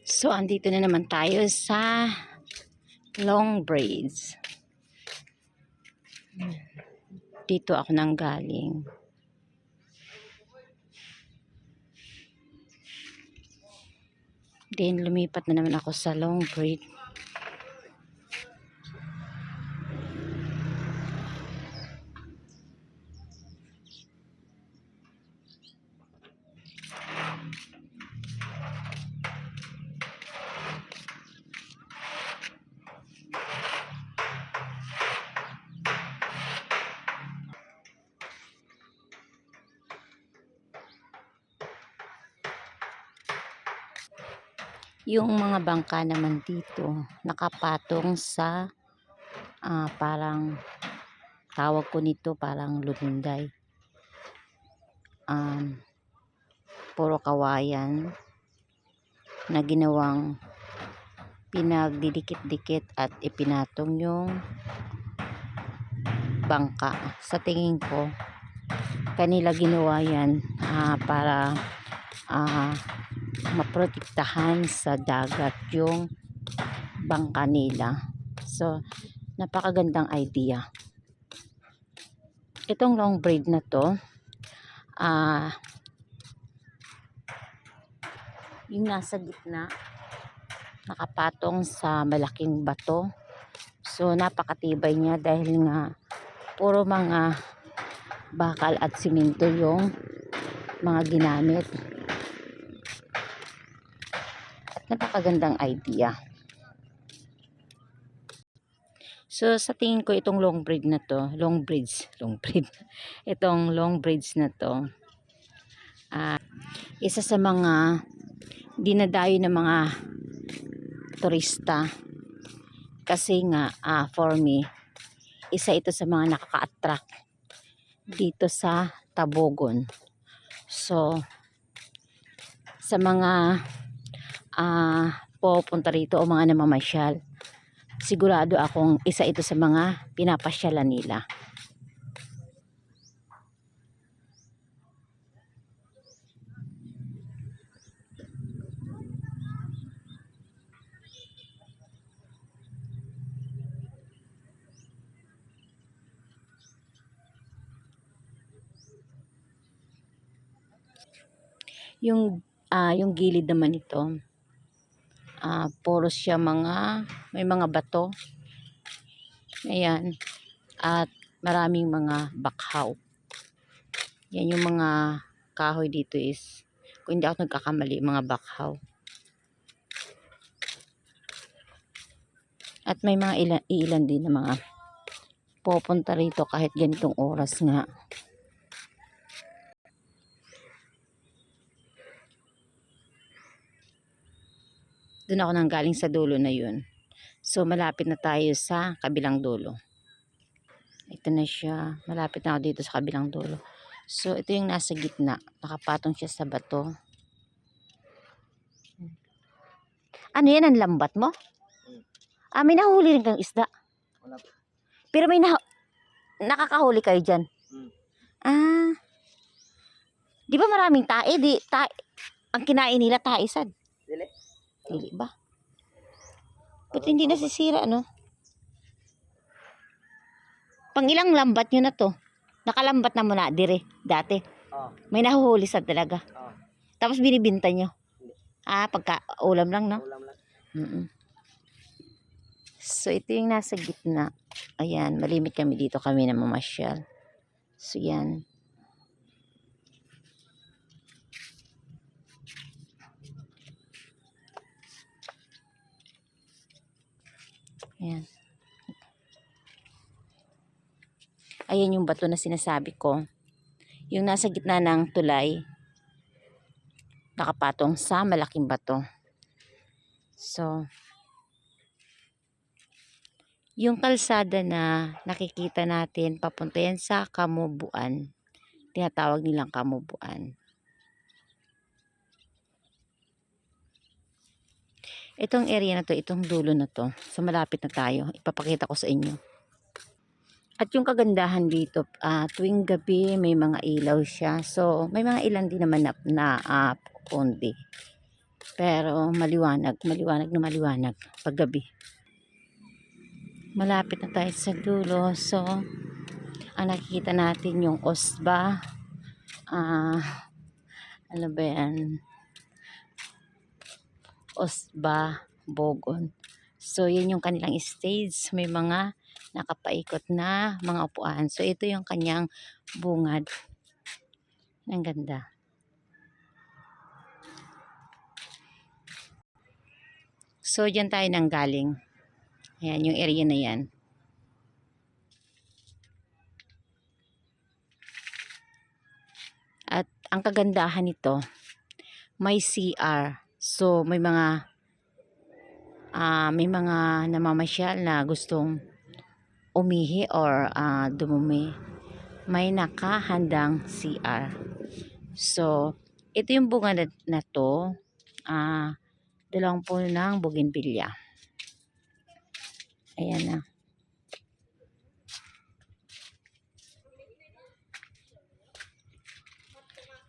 So, andito na naman tayo sa Long Braids. Dito ako nang galing. Then, lumipat na naman ako sa Long Braid. Yung mga bangka naman dito, nakapatong sa parang tawag ko nito parang lunday. Puro kawayan na ginawang pinagdidikit-dikit at ipinatong yung bangka. Sa tingin ko, kanila ginawa yan para maprotektahan sa dagat yung bangka nila. So, napakagandang idea. Itong long braid na to, yung nasa gitna, nakapatong sa malaking bato. So, napakatibay niya dahil nga puro mga bakal at simento yung mga ginamit. At napakagandang idea. So, sa tingin ko itong long braid na to, itong long braids na to, isa sa mga dinadayo ng mga turista. Kasi nga, for me, isa ito sa mga nakaka-attract dito sa Tabogon. So, sa mga pupunta rito o mga namamasyal, sigurado akong isa ito sa mga pinapasyalan nila. Yung gilid naman ito, puro siya may mga bato. Ayan. At maraming mga bakhaw. Yan yung mga kahoy dito is, kung hindi ako nagkakamali, mga bakhaw. At may mga ilan din na mga pupunta rito kahit ganitong oras nga. Doon ako nang galing sa dulo na yun. So, malapit na tayo sa kabilang dulo. Ito na siya. Malapit na ako dito sa kabilang dulo. So, ito yung nasa gitna. Nakapatong siya sa bato. Ano yan? Ang lambat mo? May nahuli rin kang isda. Wala. Pero may nakakahuli kayo dyan. Di ba maraming tae? Ang kinain nila tae-sad. Dili. Dili ba? Ba't hindi nasisira, ano? Pangilang lambat nyo na to? Nakalambat na muna, dire, dati. May nahuhuli sad talaga. Tapos binibinta nyo. Pagka ulam lang, no? Ulam lang. So, ito yung nasa gitna. Ayan, malimit kami dito, kami na mamasyal. So, yan. Ayan. Ayan yung bato na sinasabi ko. Yung nasa gitna ng tulay, nakapatong sa malaking bato. So, yung kalsada na nakikita natin, papunta yan sa Kamubuan. Tinatawag nilang Kamubuan. Itong area na to, itong dulo na to. So, malapit na tayo. Ipapakita ko sa inyo. At yung kagandahan dito, tuwing gabi may mga ilaw siya. So, may mga ilan din naman na pundi. Pero maliwanag na maliwanag paggabi. Malapit na tayo sa dulo. So, ang nakikita natin yung Osba. Ano ba yan? Osba, Bogon. So, yun yung kanilang stage. May mga nakapaikot na mga upuan. So, ito yung kanyang bungad. Ang ganda. So, dyan tayo nang galing. Ayan, yung area na yan. At ang kagandahan nito, may CR. So, may mga namamasyal na gustong umihi or dumumi. May nakahandang CR. So, ito yung bunga na to. Dalawang puno ng bougainvillea. Ayan na.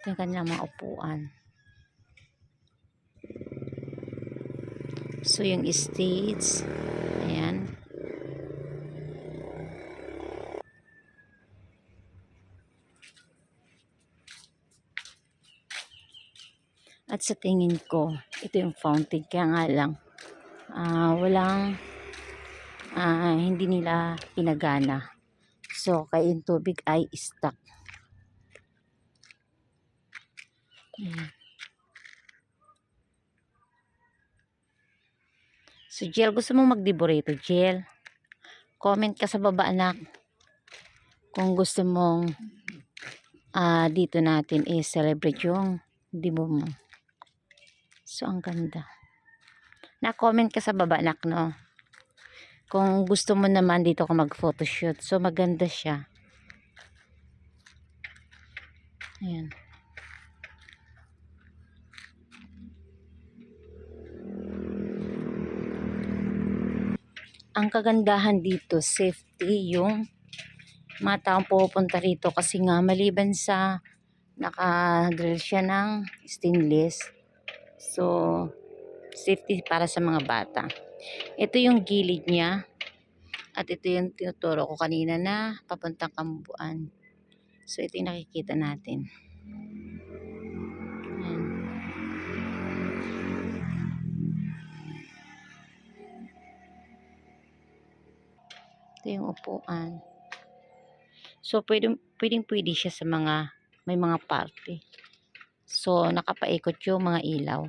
Ito yung kanilang mga upuan. So, yung stage. Ayan. At sa tingin ko, ito yung fountain. Kaya nga lang, hindi nila pinagana. So, kaya yung tubig ay stuck. Ayan. So, Jiel, gusto mong mag-deborate, Jiel? Comment ka sa baba, anak. Kung gusto mong dito natin i-celebrate yung debo mo. So, ang ganda. Na-comment ka sa baba, anak, no? Kung gusto mo naman dito ka mag-photoshoot. So, maganda siya. Ayan. Ang kagandahan dito, safety yung mga taong pupunta rito kasi nga maliban sa naka-drill siya ng stainless. So, safety para sa mga bata. Ito yung gilid niya. At ito yung tinuturo ko kanina na papuntang Kambuan. So, ito yung nakikita natin. Ayan. Ito yung upuan. So, pwede siya sa mga, may mga party. So, nakapaikot yung mga ilaw.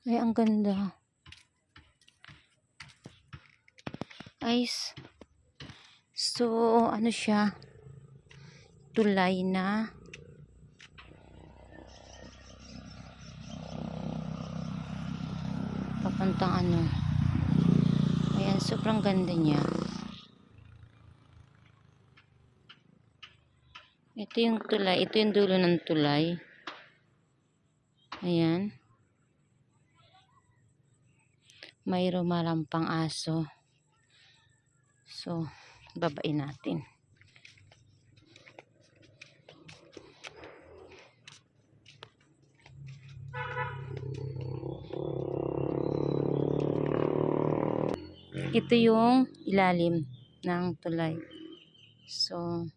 Ay, ang ganda. Guys. So, ano siya? Tulay na. Papuntang ano. Ayan, sobrang ganda niya. Ito yung tulay. Ito yung dulo ng tulay. Ayan. May rumarampang aso. So, babain natin. Ito yung ilalim ng tulay. So,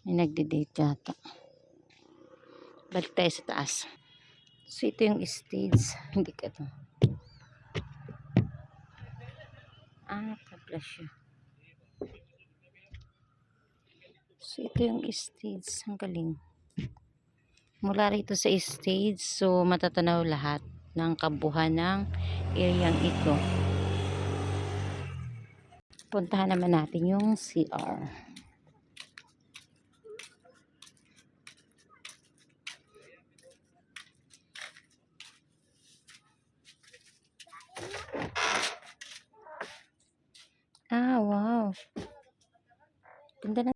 may nagde-date yata. Balik tayo sa taas. So, ito yung stage. Hindi ka ito. Tabla siya. So, ito yung stage. Ang galing. Mula rito sa stage, so matatanaw lahat ng kabuhan ng area ito. Puntahan naman natin yung CR. Ah, wow. Ganda ng